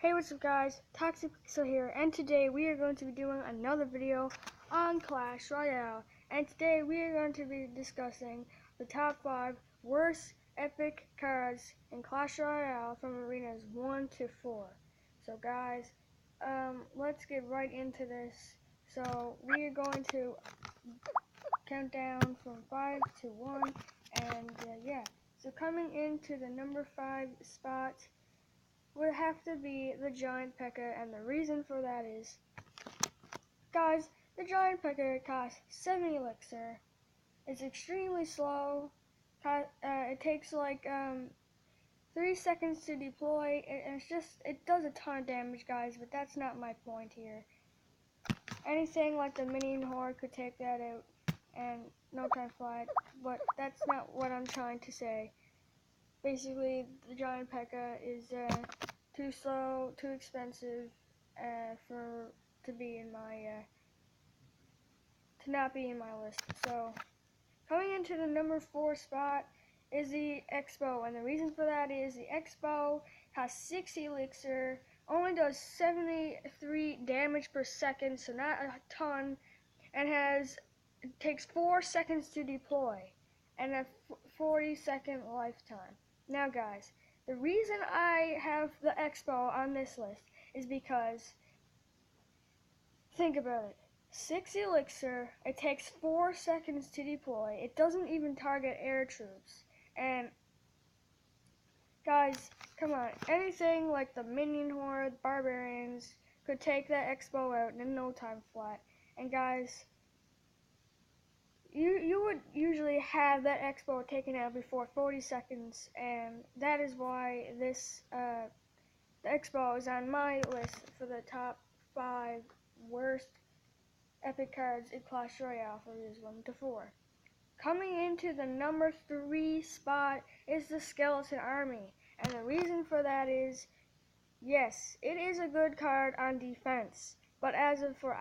Hey, what's up guys, Toxic Pixel here, and today we are going to be doing another video on Clash Royale. And today we are going to be discussing the top 5 worst epic cards in Clash Royale from Arenas 1 to 4. So guys, let's get right into this. So we are going to count down from 5 to 1, and yeah. So coming into the number 5 spot would have to be the Giant P.E.K.K.A, and the reason for that is, guys, the Giant P.E.K.K.A costs 7 elixir. It's extremely slow. It takes like 3 seconds to deploy, and it does a ton of damage, guys, but that's not my point here. Anything like the minion horde could take that out and no time flat, but that's not what I'm trying to say. Basically, the Giant P.E.K.K.A is too slow, too expensive to be in my to not be in my list. So coming into the number 4 spot is the Expo, and the reason for that is the Expo has 6 elixir, only does 73 damage per second, so not a ton, and takes 4 seconds to deploy and a 40-second lifetime. Now guys, the reason I have the Expo on this list is because, think about it, 6 elixir, it takes 4 seconds to deploy, it doesn't even target air troops, and guys, come on, anything like the minion horde, barbarians, could take that Expo out in no time flat. And guys, you would usually have that Expo taken out before 40 seconds, and that is why this the Expo is on my list for the top 5 worst epic cards in Clash Royale for years 1 to 4. Coming into the number 3 spot is the Skeleton Army, and the reason for that is, yes, it is a good card on defense, but for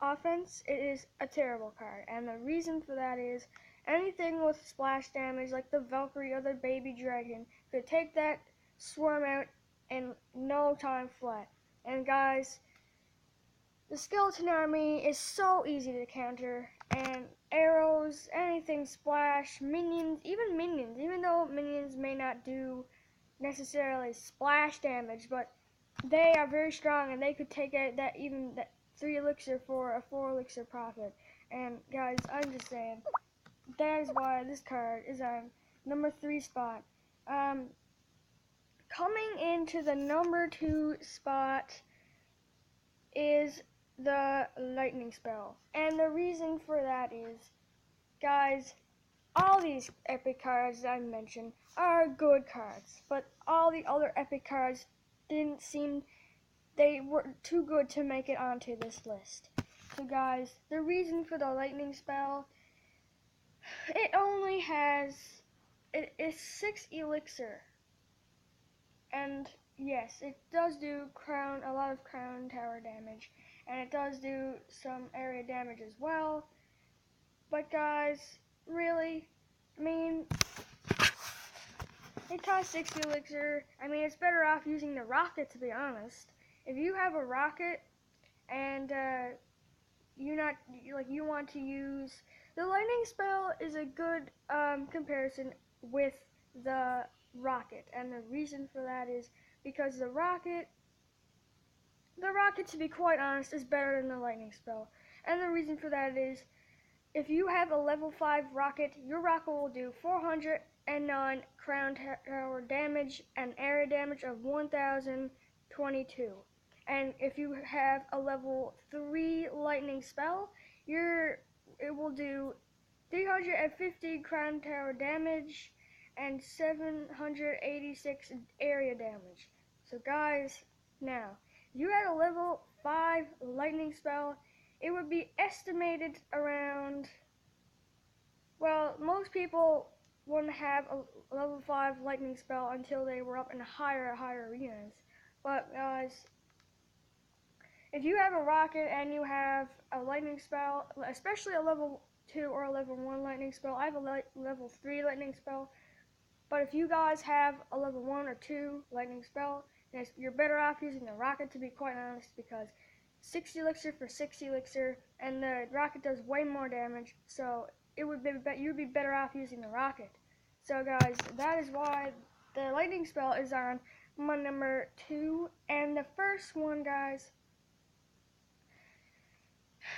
offense, it is a terrible card, and the reason for that is, anything with splash damage like the Valkyrie or the Baby Dragon could take that swarm out in no time flat. And guys, the Skeleton Army is so easy to counter, and arrows, anything splash, minions, even though minions may not do necessarily splash damage, but they are very strong, and they could take out that 3 elixir for a 4 elixir profit. And guys, I'm just saying, that is why this card is on number 3 spot. Coming into the number 2 spot is the Lightning Spell, and the reason for that is, guys, all these epic cards that I mentioned are good cards, but all the other epic cards they were too good to make it onto this list. So guys, the reason for the Lightning Spell, it is 6 elixir, and yes, it does do a lot of crown tower damage, and it does do some area damage as well, but guys, really, I mean, it costs 6 elixir. I mean, it's better off using the rocket, to be honest. If you have a rocket and you want to use the Lightning Spell, is a good comparison with the rocket, and the reason for that is because the rocket, to be quite honest, is better than the Lightning Spell, and the reason for that is, if you have a level 5 rocket, your rocket will do 409 crown tower damage and area damage of 1022. And if you have a level 3 lightning spell, it will do 350 crown tower damage and 786 area damage. So guys, now, if you had a level 5 lightning spell, it would be estimated around, well, most people wouldn't have a level 5 lightning spell until they were up in higher arenas. But guys, if you have a rocket and you have a lightning spell, especially a level 2 or a level 1 lightning spell, I have a level 3 lightning spell, but if you guys have a level 1 or 2 lightning spell, Yes, you're better off using the rocket, to be quite honest, because 60 elixir for 60 elixir, and the rocket does way more damage, so you'd be better off using the rocket. So guys, that is why the lightning spell is on my number 2, and the first one, guys.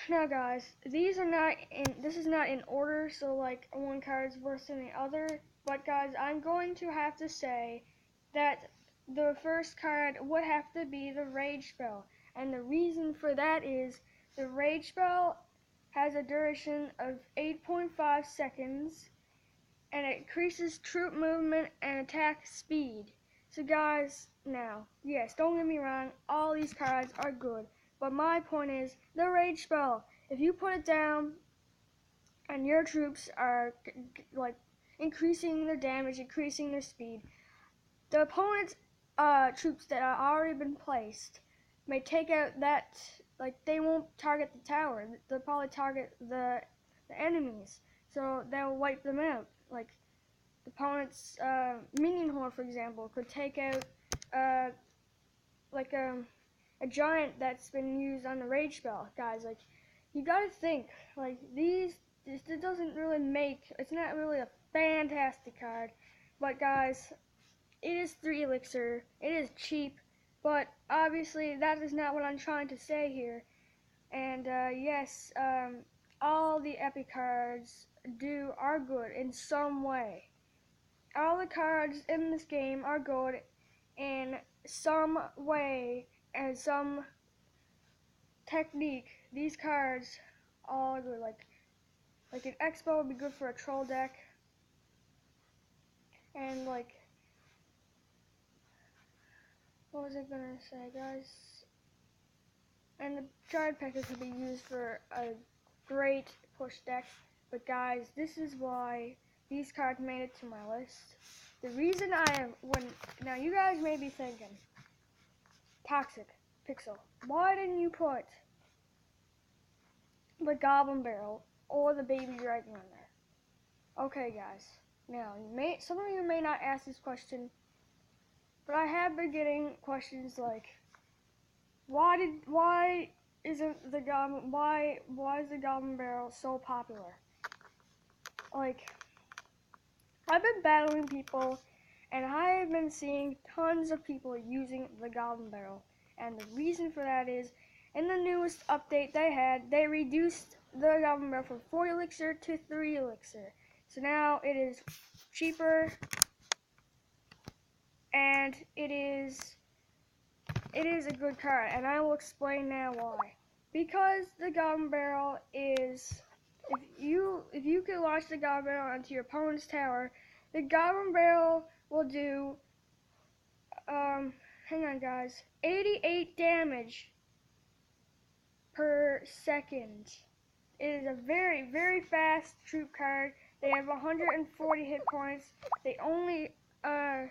Now guys, this is not in order, so like one card is worse than the other, but guys, I'm going to have to say that the first card would have to be the Rage Spell, and the reason for that is the Rage Spell has a duration of 8.5 seconds, and it increases troop movement and attack speed. So guys, now, yes, don't get me wrong, all these cards are good, but my point is, the Rage Spell, if you put it down and your troops are like increasing their damage, increasing their speed, the opponent's troops that are already been placed may take out that, like, they won't target the tower, they'll probably target the enemies, so they'll wipe them out. Like, the opponent's minion horde, for example, could take out like a giant that's been used on the Rage Spell. Guys, like, you gotta think, like, this doesn't really it's not really a fantastic card, but guys, it is 3 elixir, it is cheap, but obviously that is not what I'm trying to say here. And yes, all the epic cards are good in some way. All the cards in this game are good in some way and some technique. These cards all are good. Like an Expo would be good for a troll deck, and like, what was I gonna say, guys? And the Giant Package could be used for a great push deck. But guys, this is why these cards made it to my list. The reason now you guys may be thinking, Toxic Pixel, why didn't you put the Goblin Barrel or the Baby Dragon on there? Okay guys, now some of you may not ask this question, but I have been getting questions like, why is the Goblin Barrel so popular? Like, I've been battling people, and I have been seeing tons of people using the Goblin Barrel, and the reason for that is, in the newest update they reduced the Goblin Barrel from 4 elixir to 3 elixir. So now it is cheaper, and it is a good card, and I will explain now why. Because the Goblin Barrel is, if you can launch the Goblin Barrel onto your opponent's tower, the Goblin Barrel will do, hang on guys, 88 damage per second. It is a very, very fast troop card. They have 140 hit points. They only, and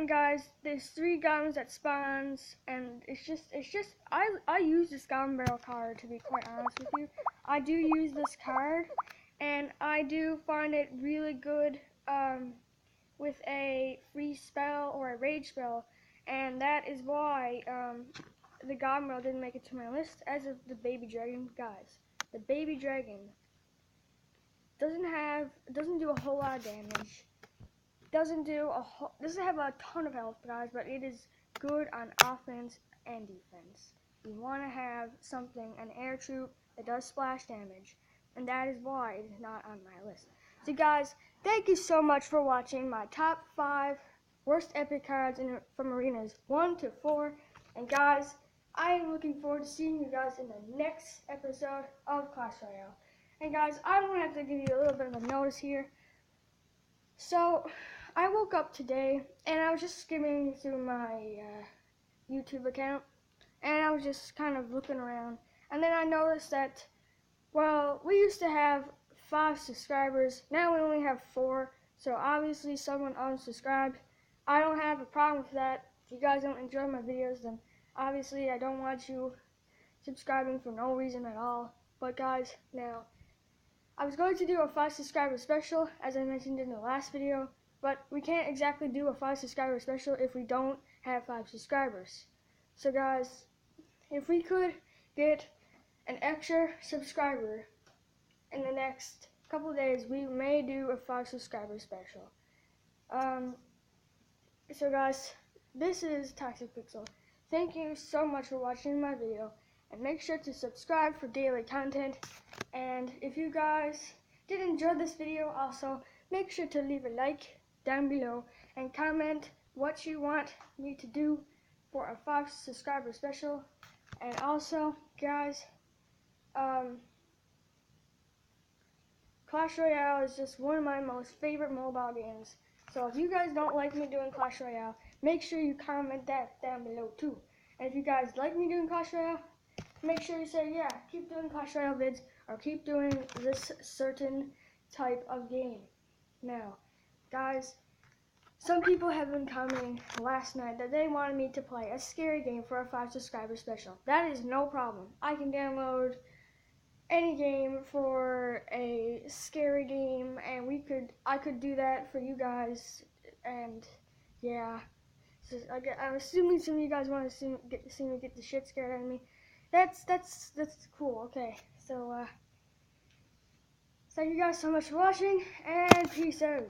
guys, there's 3 goblins that spawns, and it's just, I use this Goblin Barrel card, to be quite honest with you. I do use this card, and I do find it really good, with a free spell or a rage spell, and that is why, the Goblin Barrel didn't make it to my list, as of the Baby Dragon. Guys, the Baby Dragon doesn't do a whole lot of damage. Doesn't have a ton of health, guys, but it is good on offense and defense. You want to have something, an air troop that does splash damage, and that is why it is not on my list. So guys, thank you so much for watching my top 5 worst epic cards from Arenas 1 to 4, and guys, I am looking forward to seeing you guys in the next episode of Clash Royale. And guys, I'm going to have to give you a little bit of a notice here. So, I woke up today, and I was just skimming through my YouTube account, and I was just kind of looking around, and then I noticed that, well, we used to have 5 subscribers, now we only have 4, so obviously someone unsubscribed. I don't have a problem with that. If you guys don't enjoy my videos, then obviously I don't want you subscribing for no reason at all. But guys, now, I was going to do a 5 subscriber special, as I mentioned in the last video, but we can't exactly do a 5 subscriber special if we don't have 5 subscribers. So guys, if we could get an extra subscriber in the next couple days, we may do a 5 subscriber special. So guys, this is Toxic Pixel. Thank you so much for watching my video, and make sure to subscribe for daily content. And if you guys did enjoy this video, also make sure to leave a like down below and comment what you want me to do for a 5 subscriber special. And also guys, Clash Royale is just one of my most favorite mobile games. So if you guys don't like me doing Clash Royale, make sure you comment that down below too. And if you guys like me doing Clash Royale, make sure you say, yeah, keep doing Clash Royale vids, or keep doing this certain type of game. Now, guys, some people have been commenting last night that they wanted me to play a scary game for a 5 subscriber special. That is no problem. I can download any game for a scary game, and I could do that for you guys. And yeah, so I'm assuming some of you guys want to see me get the shit scared out of me. That's cool. Okay, so thank you guys so much for watching, and peace out.